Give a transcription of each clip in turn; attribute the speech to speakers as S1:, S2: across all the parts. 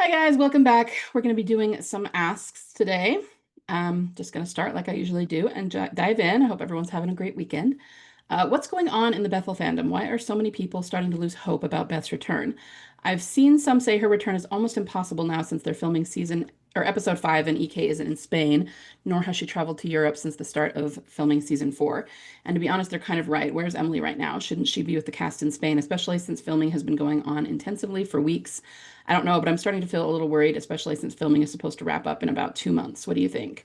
S1: Hi guys, welcome back. We're going to be doing some asks today. Just going to start like I usually do and dive in. I hope everyone's having a great weekend. What's going on in the Bethyl fandom? Why are so many people starting to lose hope about Beth's return? I've seen some say her return is almost impossible now since they're filming season or episode 5 and EK isn't in Spain, nor has she traveled to Europe since the start of filming season 4. And to be honest, they're kind of right. Where's Emily right now? Shouldn't she be with the cast in Spain, especially since filming has been going on intensively for weeks? I don't know, but I'm starting to feel a little worried, especially since filming is supposed to wrap up in about 2 months. What do you think?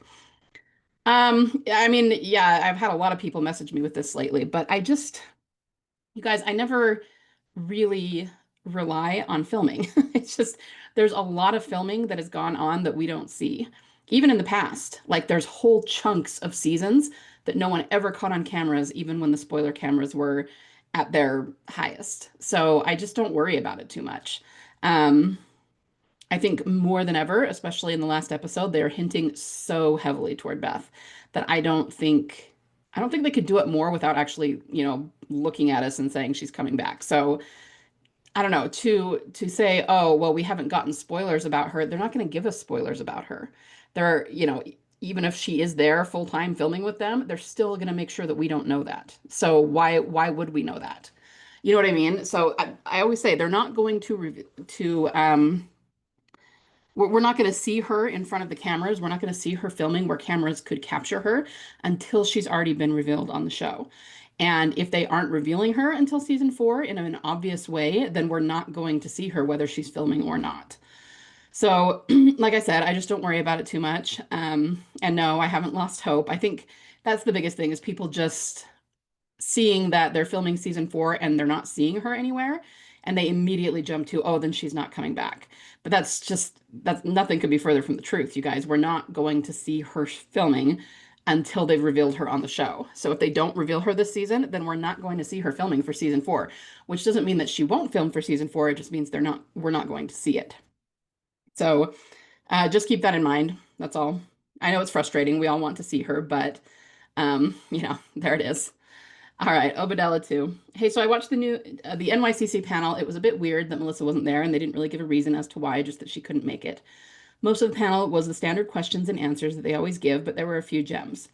S1: I mean, yeah, I've had a lot of people message me with this lately, but you guys, I never really rely on filming. It's just there's a lot of filming that has gone on that we don't see. Even in the past, like there's whole chunks of seasons that no one ever caught on cameras, even when the spoiler cameras were at their highest. So I just don't worry about it too much. Um, I think more than ever, especially in the last episode, they're hinting so heavily toward Beth that I don't think they could do it more without actually, looking at us and saying she's coming back. So I don't know, to say, oh, well, we haven't gotten spoilers about her, they're not going to give us spoilers about her. Even if she is there full time filming with them, they're still going to make sure that we don't know that. So why would we know that? You know what I mean? So I always say they're not going to we're not going to see her in front of the cameras. We're not going to see her filming where cameras could capture her until she's already been revealed on the show. And if they aren't revealing her until season 4 in an obvious way, then we're not going to see her whether she's filming or not. So, like I said, I just don't worry about it too much. And no, I haven't lost hope. I think that's the biggest thing is people just seeing that they're filming season 4 and they're not seeing her anywhere and they immediately jump to, oh, then she's not coming back. But that's nothing could be further from the truth, you guys. We're not going to see her filming until they've revealed her on the show. So if they don't reveal her this season, then we're not going to see her filming for season 4, which doesn't mean that she won't film for season 4. It just means we're not going to see it. So just keep that in mind. That's all. I know it's frustrating. We all want to see her, but there it is. All right, Obadella 2. Hey, so I watched the NYCC panel. It was a bit weird that Melissa wasn't there, and they didn't really give a reason as to why, just that she couldn't make it. Most of the panel was the standard questions and answers that they always give, but there were a few gems.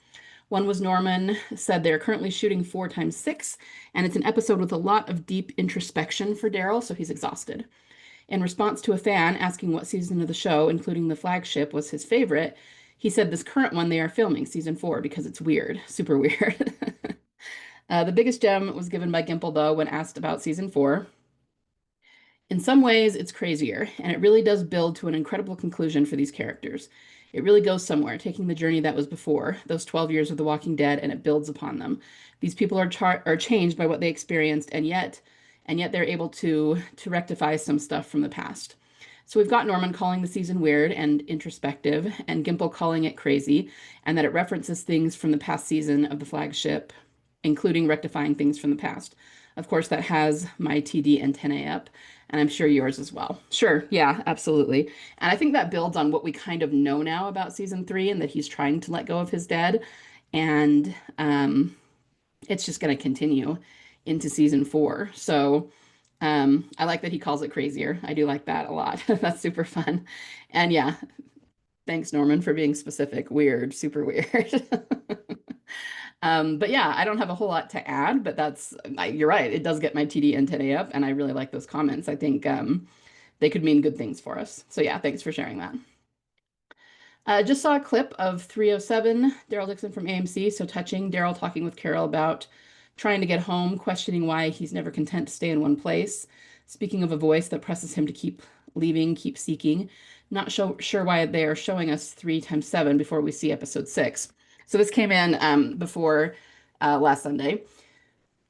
S1: One was Norman said they're currently shooting 4x6, and it's an episode with a lot of deep introspection for Daryl, so he's exhausted. In response to a fan asking what season of the show, including the flagship, was his favorite, he said this current one they are filming, season 4, because it's weird, super weird. The biggest gem was given by Gimple, though, when asked about season 4. In some ways, it's crazier, and it really does build to an incredible conclusion for these characters. It really goes somewhere, taking the journey that was before, those 12 years of The Walking Dead, and it builds upon them. These people are changed by what they experienced, and yet they're able to rectify some stuff from the past. So we've got Norman calling the season weird and introspective, and Gimple calling it crazy, and that it references things from the past season of the flagship, including rectifying things from the past. Of course, that has my TD antennae up, and I'm sure yours as well. Sure, yeah, absolutely. And I think that builds on what we kind of know now about season 3 and that he's trying to let go of his dead. And it's just going to continue into season 4. So I like that he calls it crazier. I do like that a lot. That's super fun. And yeah, thanks, Norman, for being specific. Weird, super weird. But yeah, I don't have a whole lot to add, but you're right. It does get my TD antennae up, and I really like those comments. I think they could mean good things for us. So yeah, thanks for sharing that. Just saw a clip of 307, Daryl Dixon from AMC. So touching, Daryl talking with Carol about trying to get home, questioning why he's never content to stay in one place. Speaking of a voice that presses him to keep leaving, keep seeking. Not sure why they are showing us 3x7 before we see episode 6. So this came in before last Sunday.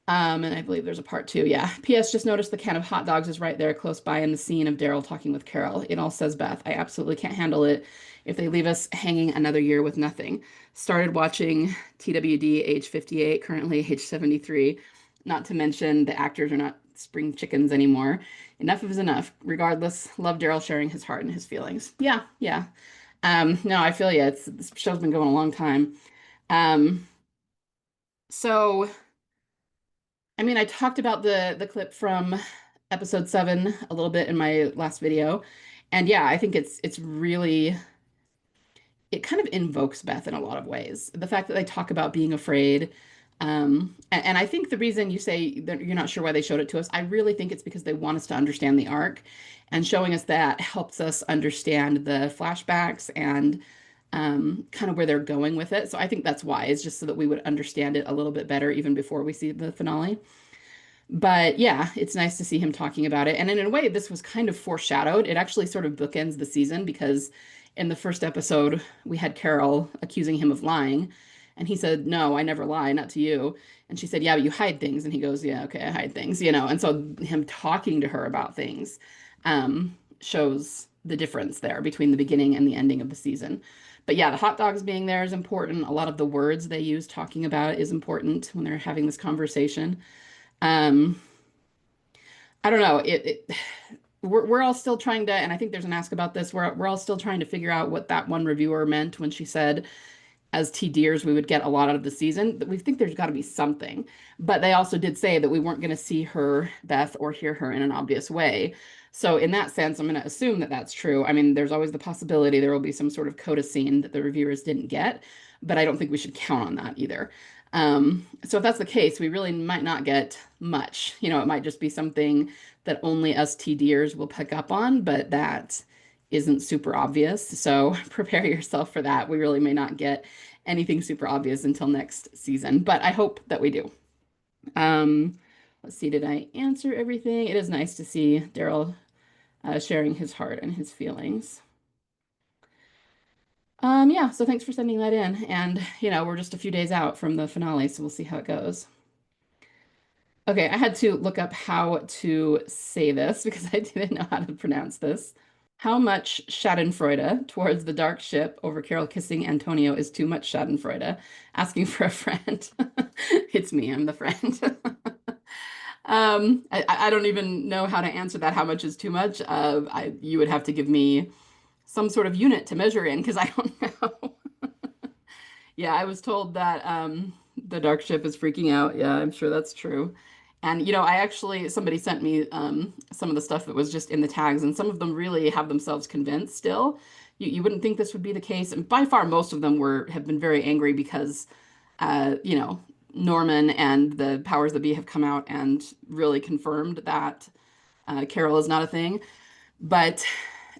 S1: And I believe there's a part 2. Yeah. P.S. Just noticed the can of hot dogs is right there close by in the scene of Daryl talking with Carol. It all says Beth. I absolutely can't handle it if they leave us hanging another year with nothing. Started watching TWD age 58, currently age 73. Not to mention the actors are not spring chickens anymore. Enough is enough. Regardless, love Daryl sharing his heart and his feelings. Yeah, yeah. No, I feel you. This show's been going a long time. So I mean, I talked about the clip from episode 7 a little bit in my last video, And yeah, I think it's really it kind of invokes Beth in a lot of ways. The fact that they talk about being afraid. And I think the reason you say that you're not sure why they showed it to us, I really think it's because they want us to understand the arc, and showing us that helps us understand the flashbacks and kind of where they're going with it. So I think that's why, it's just so that we would understand it a little bit better even before we see the finale. But yeah, it's nice to see him talking about it. And in a way, this was kind of foreshadowed. It actually sort of bookends the season because in the first episode, we had Carol accusing him of lying. And he said, "No, I never lie, not to you." And she said, "Yeah, but you hide things." And he goes, "Yeah, okay, I hide things, you know." And so him talking to her about things shows the difference there between the beginning and the ending of the season. But yeah, the hot dogs being there is important. A lot of the words they use talking about it is important when they're having this conversation. Um, I don't know. We're all still trying to, and I think there's an ask about this. We're all still trying to figure out what that one reviewer meant when she said, as TDers, we would get a lot out of the season. We think there's got to be something. But they also did say that we weren't going to see her, Beth, or hear her in an obvious way. So in that sense, I'm going to assume that that's true. I mean, there's always the possibility there will be some sort of coda scene that the reviewers didn't get, but I don't think we should count on that either. So if that's the case, we really might not get much. You know, it might just be something that only us TDers will pick up on, but that isn't super obvious. So prepare yourself for that. We really may not get anything super obvious until next season, but I hope that we do. Um, let's see, did I answer everything? It is nice to see Daryl sharing his heart and his feelings. Yeah, so thanks for sending that in. And, you know, we're just a few days out from the finale, so we'll see how it goes. Okay, I had to look up how to say this because I didn't know how to pronounce this. How much Schadenfreude towards the dark ship over Carol kissing Antonio is too much Schadenfreude? Asking for a friend. It's me, I'm the friend. I don't even know how to answer that. How much is too much? You would have to give me some sort of unit to measure in because I don't know. Yeah, I was told that the dark ship is freaking out. Yeah, I'm sure that's true. And you know, I actually somebody sent me some of the stuff that was just in the tags, and some of them really have themselves convinced still. You wouldn't think this would be the case, and by far most of them were have been very angry because you know, Norman and the powers that be have come out and really confirmed that Carol is not a thing. But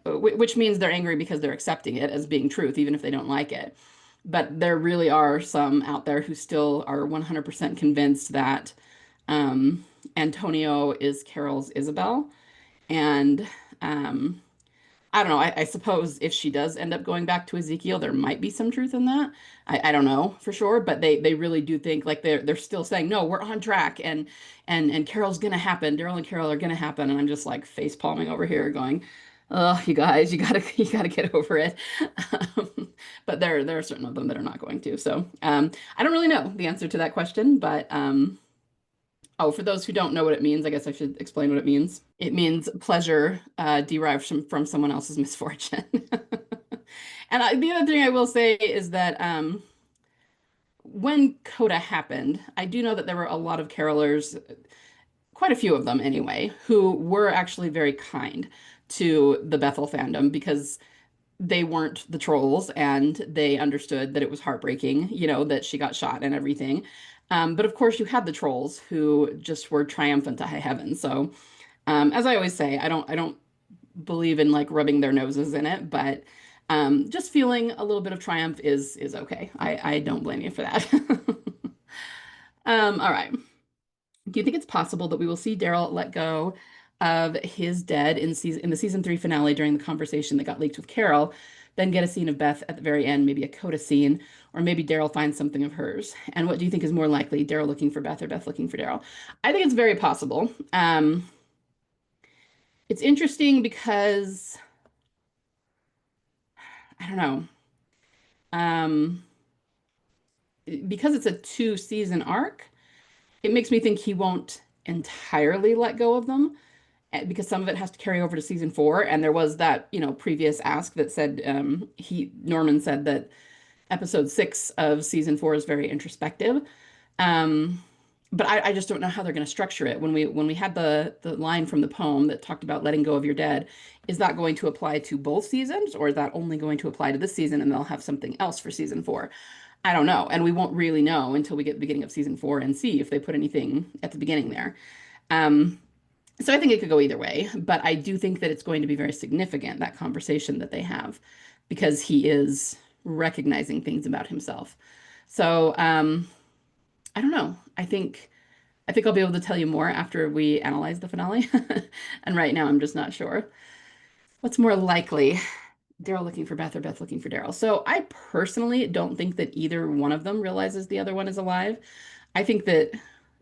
S1: which means they're angry because they're accepting it as being truth, even if they don't like it. But there really are some out there who still are 100% convinced that um, Antonio is Carol's Isabel. And I don't know. I suppose if she does end up going back to Ezekiel, there might be some truth in that. I don't know for sure, but they really do think like they're still saying, no, we're on track and Carol's gonna happen. Daryl and Carol are gonna happen. And I'm just like face palming over here going, oh, you guys, you gotta get over it. But there are certain of them that are not going to. So I don't really know the answer to that question, but oh, for those who don't know what it means, I guess I should explain what it means. It means pleasure derived from someone else's misfortune. And the other thing I will say is that when Coda happened, I do know that there were a lot of carolers, quite a few of them anyway, who were actually very kind to the Bethyl fandom because they weren't the trolls and they understood that it was heartbreaking, you know, that she got shot and everything. But of course, you had the trolls who just were triumphant to high heaven. So, as I always say, I don't believe in like rubbing their noses in it, but just feeling a little bit of triumph is okay. I don't blame you for that. All right. Do you think it's possible that we will see Daryl let go of his dead in the season 3 finale during the conversation that got leaked with Carol, then get a scene of Beth at the very end, maybe a coda scene, or maybe Daryl finds something of hers? And what do you think is more likely, Daryl looking for Beth or Beth looking for Daryl? I think it's very possible. It's interesting because I don't know. Um, because it's a 2-season arc, it makes me think he won't entirely let go of them because some of it has to carry over to season 4. And there was that, you know, previous ask that said Norman said that episode 6 of season 4 is very introspective. Um, but I just don't know how they're going to structure it. When we had the line from the poem that talked about letting go of your dead, is that going to apply to both seasons, or is that only going to apply to this season and they'll have something else for season four? I don't know, and we won't really know until we get the beginning of season four and see if they put anything at the beginning there. Um, so I think it could go either way, but I do think that it's going to be very significant, that conversation that they have, because he is recognizing things about himself. So I don't know. I think I'll be able to tell you more after we analyze the finale. And right now, I'm just not sure. What's more likely? Daryl looking for Beth or Beth looking for Daryl. So I personally don't think that either one of them realizes the other one is alive. I think that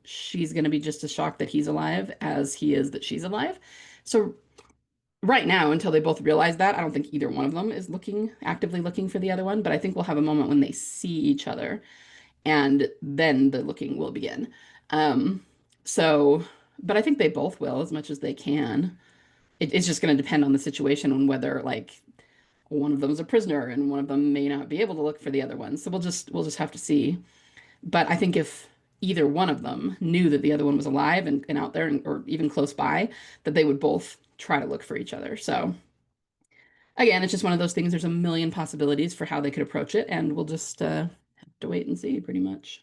S1: she's going to be just as shocked that he's alive as he is that she's alive. So right now, until they both realize that, I don't think either one of them is actively looking for the other one. But I think we'll have a moment when they see each other, and then the looking will begin. Um, so, but I think they both will as much as they can. It's just going to depend on the situation and whether like one of them is a prisoner and one of them may not be able to look for the other one. So we'll just have to see. But I think if either one of them knew that the other one was alive and out there or even close by, that they would both try to look for each other. So again, it's just one of those things. There's a million possibilities for how they could approach it, and we'll just have to wait and see pretty much.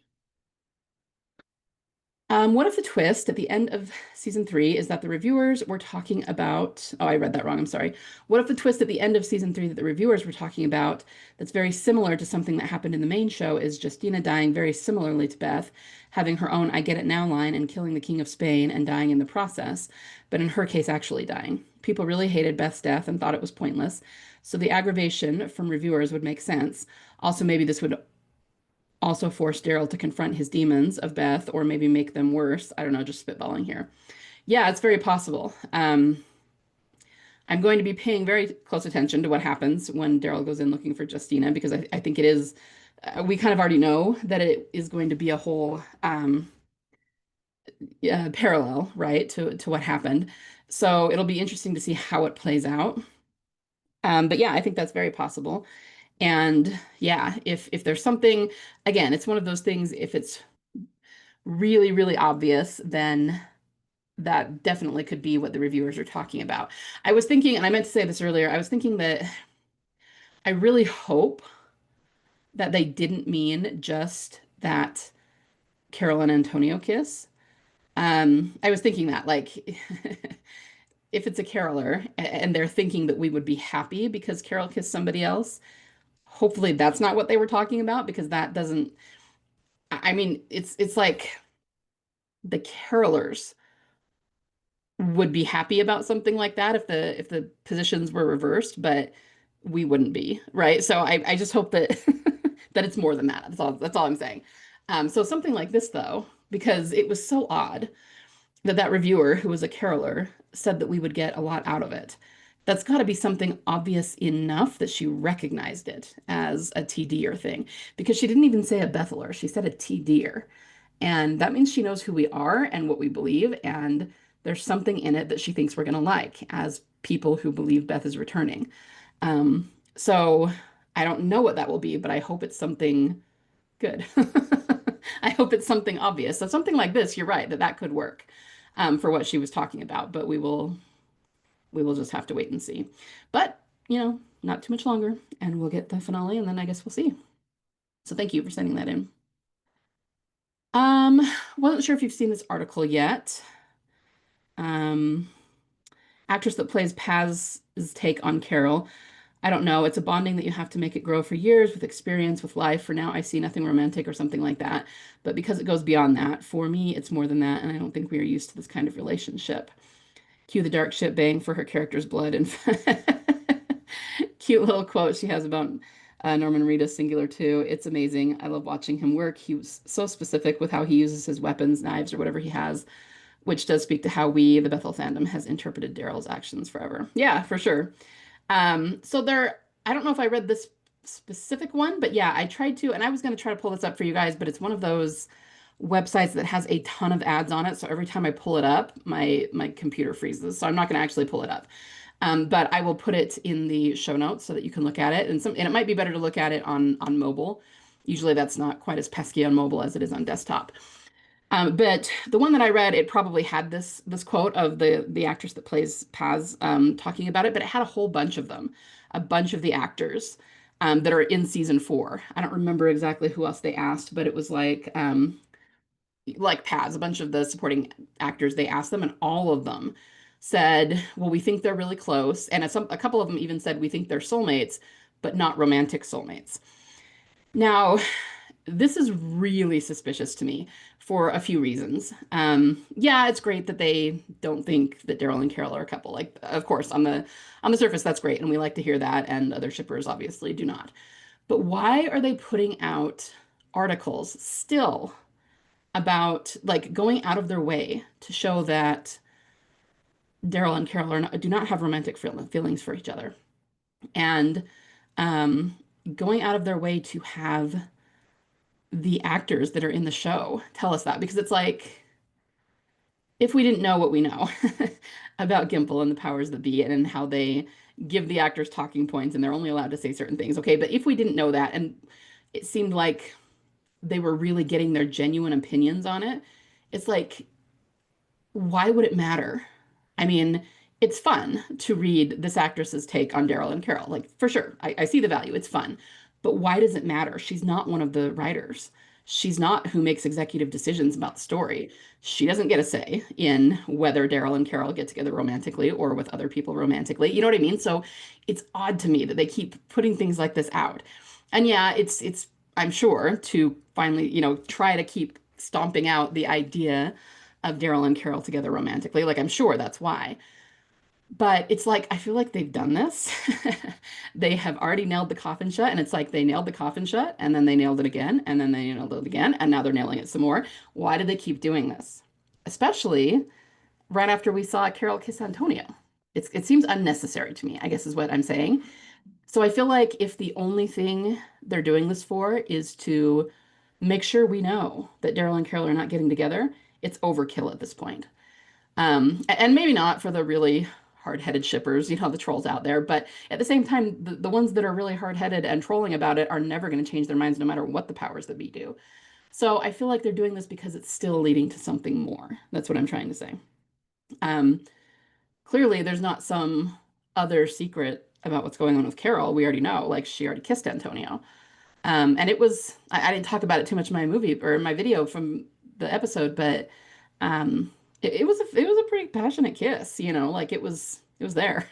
S1: What if the twist at the end of season three is that the reviewers were talking about, oh, I read that wrong, I'm sorry. What if the twist at the end of season three that the reviewers were talking about that's very similar to something that happened in the main show is Justina dying very similarly to Beth, having her own I get it now line and killing the King of Spain and dying in the process, but in her case actually dying. People really hated Beth's death and thought it was pointless, so the aggravation from reviewers would make sense. Also, maybe this would also force Daryl to confront his demons of Beth or maybe make them worse. I don't know, just spitballing here. Yeah, it's very possible. I'm going to be paying very close attention to what happens when Daryl goes in looking for Justina because I think it is, we kind of already know that it is going to be a whole parallel, right, to what happened. So it'll be interesting to see how it plays out. But yeah, I think that's very possible. And yeah, if there's something, again, it's one of those things, if it's really, really obvious, then that definitely could be what the reviewers are talking about. I was thinking, and I meant to say this earlier, I was thinking that I really hope that they didn't mean just that Carol and Antonio kiss. I was thinking that, like, if it's a Caroler and they're thinking that we would be happy because Carol kissed somebody else, hopefully that's not what they were talking about because that doesn't, I mean, it's like the Carolers would be happy about something like that if the positions were reversed, but we wouldn't be, right? So I just hope that that it's more than that. That's all I'm saying. So something like this though, because it was so odd that that reviewer who was a caroler said that we would get a lot out of it. That's got to be something obvious enough that she recognized it as a TDer thing because she didn't even say a Bethyler. She said a TDer. And that means she knows who we are and what we believe. And there's something in it that she thinks we're going to like as people who believe Beth is returning. So I don't know what that will be, but I hope it's something good. I hope it's something obvious. So something like this, you're right, that could work for what she was talking about, but we will just have to wait and see. But, not too much longer and we'll get the finale and then I guess we'll see. So thank you for sending that in. Um, wasn't sure if you've seen this article yet. Um, Actress that plays Paz's take on Carol. I don't know. It's a bonding that you have to make it grow for years with experience, with life. For now, I see nothing romantic or something like that. But because it goes beyond that, for me, it's more than that. And I don't think we are used to this kind of relationship. Cue the dark ship bang for her character's blood and cute little quote she has about Norman Reedus singular too. It's amazing. I love watching him work. He was so specific with how he uses his weapons, knives, or whatever he has, which does speak to how we, the Bethyl fandom, has interpreted Daryl's actions forever. Yeah, for sure. So there, I don't know if I read this specific one, but yeah, I tried to, and I was going to try to pull this up for you guys, but it's one of those websites that has a ton of ads on it. So every time I pull it up, my computer freezes. So I'm not going to actually pull it up. But I will put it in the show notes so that you can look at it. And it might be better to look at it on mobile. Usually that's not quite as pesky on mobile as it is on desktop. But the one that I read, it probably had this quote of the actress that plays Paz talking about it, but it had a whole bunch of them, a bunch of the actors that are in season four. I don't remember exactly who else they asked, but it was like Paz, a bunch of the supporting actors. They asked them, and all of them said, "Well, we think they're really close," and a couple of them even said, "We think they're soulmates, but not romantic soulmates." Now, this is really suspicious to me for a few reasons. Yeah, it's great that they don't think that Daryl and Carol are a couple. Like, of course, on the surface, that's great, and we like to hear that, and other shippers obviously do not. But why are they putting out articles still about like going out of their way to show that Daryl and Carol do not have romantic feelings for each other, and um, going out of their way to have the actors that are in the show tell us that? Because it's like, if we didn't know what we know about Gimple and the powers that be and how they give the actors talking points and they're only allowed to say certain things, okay, but if we didn't know that and it seemed like they were really getting their genuine opinions on it, it's like, why would it matter? I mean, it's fun to read this actress's take on Daryl and Carol. Like, for sure, I see the value. It's fun. But why does it matter? She's not one of the writers. She's not who makes executive decisions about the story. She doesn't get a say in whether Daryl and Carol get together romantically or with other people romantically. You know what I mean? So it's odd to me that they keep putting things like this out. And yeah, it's I'm sure to finally, try to keep stomping out the idea of Daryl and Carol together romantically. Like, I'm sure that's why. But it's like, I feel like they've done this. They have already nailed the coffin shut, and it's like they nailed the coffin shut, and then they nailed it again, and then they nailed it again, and now they're nailing it some more. Why do they keep doing this? Especially right after we saw Carol kiss Antonio. It seems unnecessary to me, I guess is what I'm saying. So I feel like if the only thing they're doing this for is to make sure we know that Daryl and Carol are not getting together, it's overkill at this point. And maybe not for the really hard-headed shippers, the trolls out there, but at the same time, the ones that are really hard-headed and trolling about it are never going to change their minds no matter what the powers that be do. So I feel like they're doing this because it's still leading to something more. That's what I'm trying to say. Um, Clearly, there's not some other secret about what's going on with Carol. We already know, like she already kissed Antonio. And it was, I didn't talk about it too much in my movie or in my video from the episode, but it was a pretty passionate kiss, like it was there.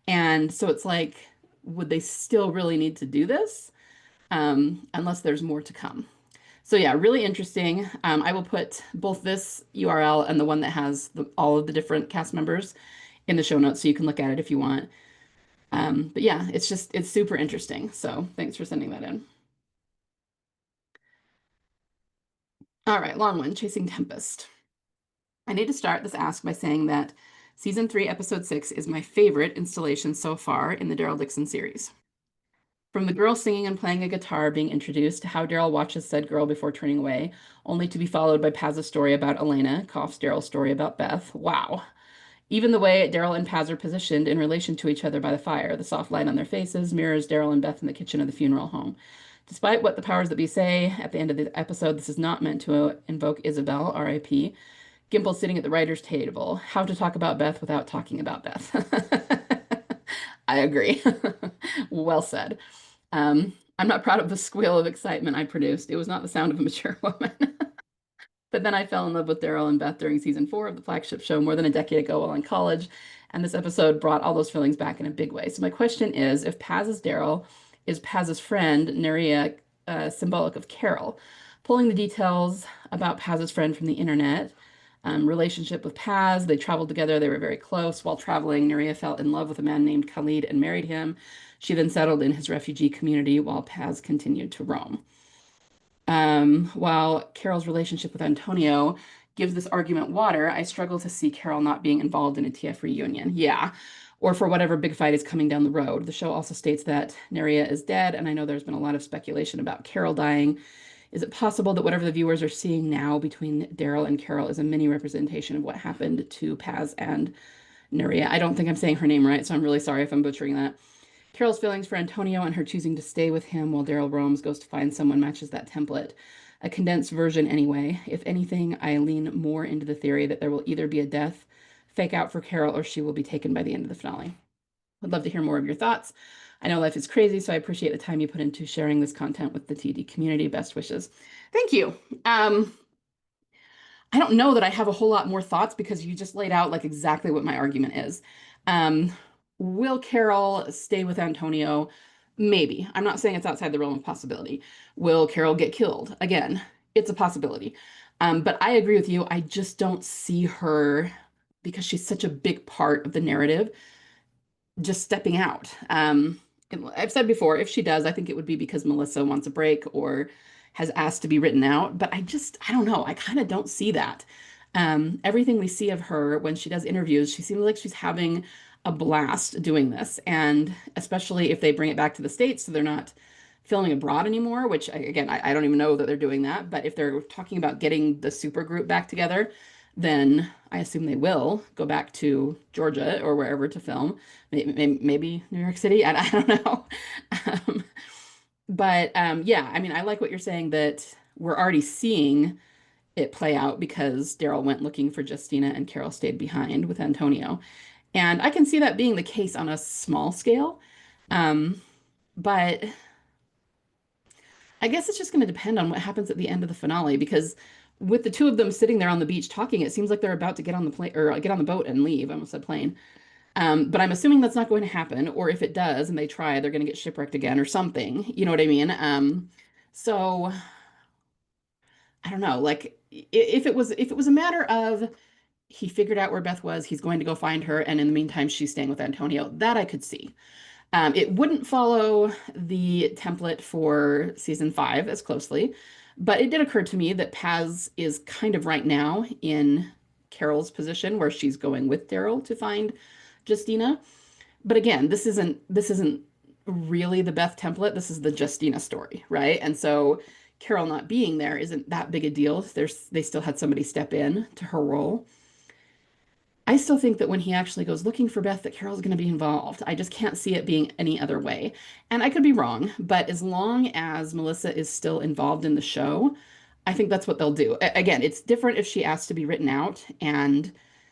S1: And so it's like, would they still really need to do this? Unless there's more to come. So yeah, really interesting. I will put both this URL and the one that has all of the different cast members in the show notes so you can look at it if you want. But yeah, it's super interesting. So thanks for sending that in. All right, long one, Chasing Tempest. I need to start this ask by saying that season 3, episode 6 is my favorite installation so far in the Daryl Dixon series. From the girl singing and playing a guitar being introduced to how Daryl watches said girl before turning away, only to be followed by Paz's story about Elena, coughs Daryl's story about Beth. Wow. Even the way Daryl and Paz are positioned in relation to each other by the fire, the soft light on their faces mirrors Daryl and Beth in the kitchen of the funeral home. Despite what the powers that be say at the end of the episode, this is not meant to invoke Isabel, R.I.P. Gimple sitting at the writer's table. How to talk about Beth without talking about Beth. I agree. Well said. I'm not proud of the squeal of excitement I produced. It was not the sound of a mature woman. But then I fell in love with Daryl and Beth during season 4 of the flagship show more than a decade ago while in college, and this episode brought all those feelings back in a big way. So my question is, if Paz is Daryl, is Paz's friend Nerea symbolic of Carol? Pulling the details about Paz's friend from the internet, relationship with Paz, they traveled together, they were very close. While traveling, Nerea fell in love with a man named Khalid and married him. She then settled in his refugee community while Paz continued to roam. While Carol's relationship with Antonio gives this argument water, I struggle to see Carol not being involved in a TF reunion. Yeah, or for whatever big fight is coming down the road. The show also states that Nerea is dead, and I know there's been a lot of speculation about Carol dying. Is it possible that whatever the viewers are seeing now between Daryl and Carol is a mini representation of what happened to Paz and Nerea? I don't think I'm saying her name right, so I'm really sorry if I'm butchering that. Carol's feelings for Antonio and her choosing to stay with him while Daryl roams goes to find someone matches that template. a condensed version anyway. If anything, I lean more into the theory that there will either be a death fake out for Carol or she will be taken by the end of the finale. I'd love to hear more of your thoughts. I know life is crazy, so I appreciate the time you put into sharing this content with the TD community. Best wishes. Thank you. I don't know that I have a whole lot more thoughts because you just laid out like exactly what my argument is. Um, will Carol stay with Antonio? Maybe. I'm not saying it's outside the realm of possibility. Will Carol get killed? Again, it's a possibility. But I agree with you. I just don't see her because she's such a big part of the narrative just stepping out. I've said before, if she does, I think it would be because Melissa wants a break or has asked to be written out. But I don't know. I kind of don't see that. Everything we see of her when she does interviews, she seems like she's having a blast doing this. And especially if they bring it back to the States, so they're not filming abroad anymore, which again, I don't even know that they're doing that. But if they're talking about getting the super group back together, then I assume they will go back to Georgia or wherever to film, maybe New York City. I don't know. Um, yeah, I mean, I like what you're saying that we're already seeing it play out because Daryl went looking for Justina and Carol stayed behind with Antonio. And I can see that being the case on a small scale. Um, but I guess it's just going to depend on what happens at the end of the finale because with the two of them sitting there on the beach talking, it seems like they're about to get on the plane or get on the boat and leave. I almost said plane. But I'm assuming that's not going to happen, or if it does and they try, they're going to get shipwrecked again or something. You know what I mean? So I don't know. Like if it was a matter of he figured out where Beth was, he's going to go find her, and in the meantime, she's staying with Antonio, that I could see. It wouldn't follow the template for season 5 as closely, but it did occur to me that Paz is kind of right now in Carol's position where she's going with Daryl to find Justina. But again, this isn't really the Beth template. This is the Justina story, right? And so Carol not being there isn't that big a deal. They still had somebody step in to her role. I still think that when he actually goes looking for Beth, that Carol's going to be involved. I just can't see it being any other way. And I could be wrong, but as long as Melissa is still involved in the show, I think that's what they'll do. Again, it's different if she asks to be written out, and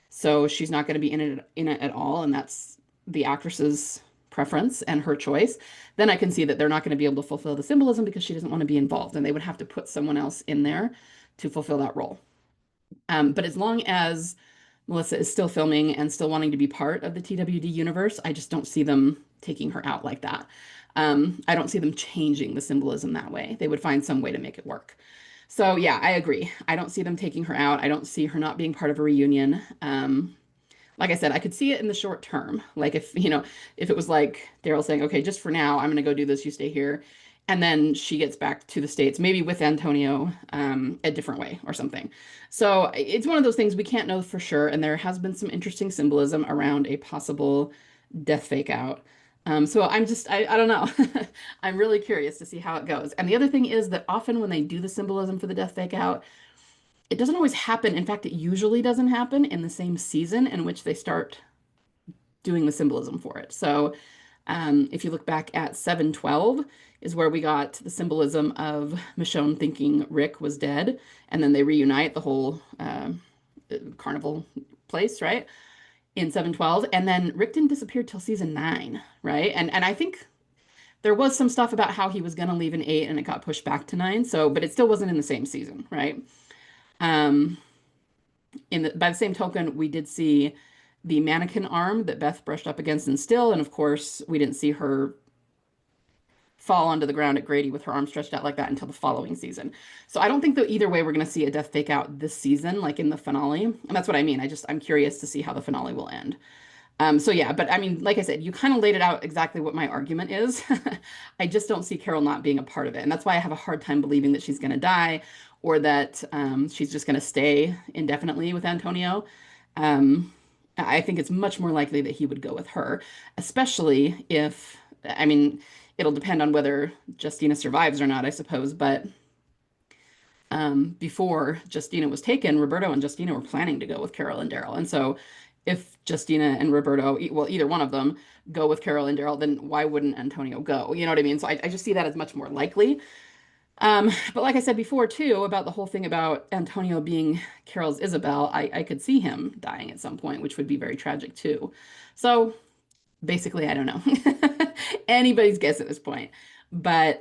S1: so she's not going to be in it at all, and that's the actress's preference and her choice. Then I can see that they're not going to be able to fulfill the symbolism because she doesn't want to be involved, and they would have to put someone else in there to fulfill that role. But as long as Melissa is still filming and still wanting to be part of the TWD universe, I just don't see them taking her out like that. I don't see them changing the symbolism that way. They would find some way to make it work. So yeah, I agree. I don't see them taking her out. I don't see her not being part of a reunion. Like I said, I could see it in the short term. Like if it was like Daryl saying, okay, just for now, I'm going to go do this, you stay here. And then she gets back to the States, maybe with Antonio, a different way or something. So it's one of those things we can't know for sure. And there has been some interesting symbolism around a possible death fake out. So I don't know. I'm really curious to see how it goes. And the other thing is that often when they do the symbolism for the death fake out, it doesn't always happen. In fact, it usually doesn't happen in the same season in which they start doing the symbolism for it. So if you look back at 712 is where we got the symbolism of Michonne thinking Rick was dead, and then they reunite the whole carnival place, right? In 712. And then Rick didn't disappear till season 9, right? And I think there was some stuff about how he was gonna leave in 8 and it got pushed back to 9. So, but it still wasn't in the same season, right? Um, by the same token, we did see the mannequin arm that Beth brushed up against in Still, and of course, we didn't see her fall onto the ground at Grady with her arm stretched out like that until the following season. So I don't think that either way we're going to see a death fake out this season, like in the finale. And that's what I mean. I'm curious to see how the finale will end. So yeah, but I mean, like I said, you kind of laid it out exactly what my argument is. I just don't see Carol not being a part of it. And that's why I have a hard time believing that she's going to die or that she's just going to stay indefinitely with Antonio. I think it's much more likely that he would go with her, especially if, I mean, it'll depend on whether Justina survives or not, I suppose. But before Justina was taken, Roberto and Justina were planning to go with Carol and Daryl. And so if Justina and Roberto, well, either one of them go with Carol and Daryl, then why wouldn't Antonio go? You know what I mean? So I just see that as much more likely. But like I said before, too, about the whole thing about Antonio being Carol's Isabel, I could see him dying at some point, which would be very tragic, too. So basically, I don't know. Anybody's guess at this point. But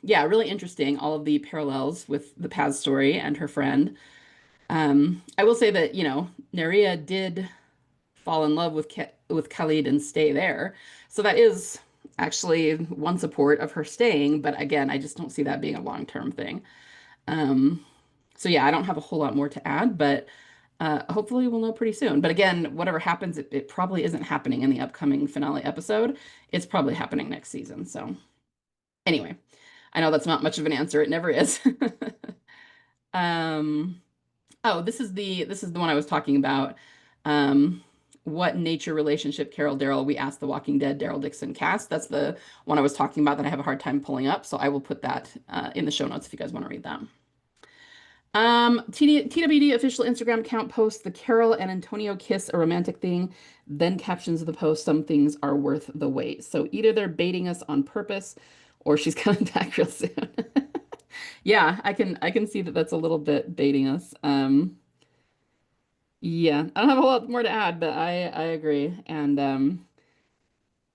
S1: yeah, really interesting, all of the parallels with the Paz story and her friend. I will say that, Nerea did fall in love with Khalid and stay there. So that is actually one support of her staying, but again, I just don't see that being a long-term thing. Um, so yeah, I don't have a whole lot more to add, but hopefully we'll know pretty soon. But again, whatever happens, it probably isn't happening in the upcoming finale episode. It's probably happening next season. So anyway, I know that's not much of an answer. It never is. Um, Oh, this is the one I was talking about. Um, what nature relationship Carol Daryl we asked the Walking Dead Daryl Dixon cast. That's the one I was talking about that I have a hard time pulling up. So I will put that in the show notes if you guys want to read that. TWD official Instagram account posts the Carol and Antonio kiss a romantic thing, then captions the post, some things are worth the wait. So either they're baiting us on purpose or she's coming back real soon. Yeah, I can see that that's a little bit baiting us. Yeah, I don't have a lot more to add, but I agree. And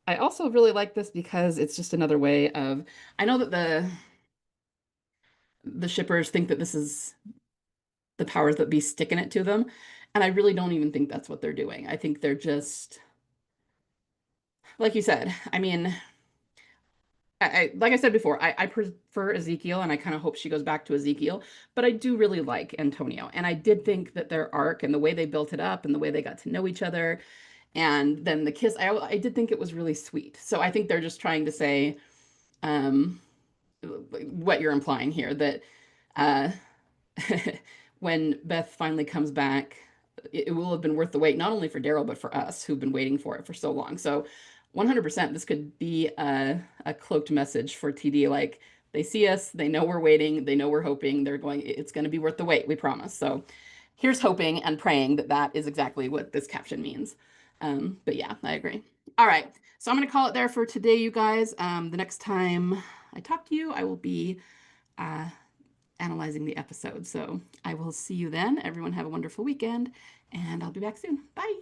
S1: I also really like this because it's just another way of I know that the shippers think that this is the powers that be sticking it to them, and I really don't even think that's what they're doing. I think they're just like you said. I mean, like I said before, I prefer Ezekiel, and I kind of hope she goes back to Ezekiel, but I do really like Antonio, and I did think that their arc and the way they built it up and the way they got to know each other. And then the kiss, I did think it was really sweet. So I think they're just trying to say um, what you're implying here, that uh, when Beth finally comes back, it will have been worth the wait, not only for Daryl, but for us who've been waiting for it for so long. So 100%, this could be a cloaked message for TD. Like they see us, they know we're waiting, they know we're hoping, they're going, it's going to be worth the wait, we promise. So here's hoping and praying that that is exactly what this caption means. But yeah, I agree. All right. So I'm going to call it there for today, you guys. The next time I talk to you, I will be uh, analyzing the episode. So I will see you then. Everyone have a wonderful weekend, and I'll be back soon. Bye.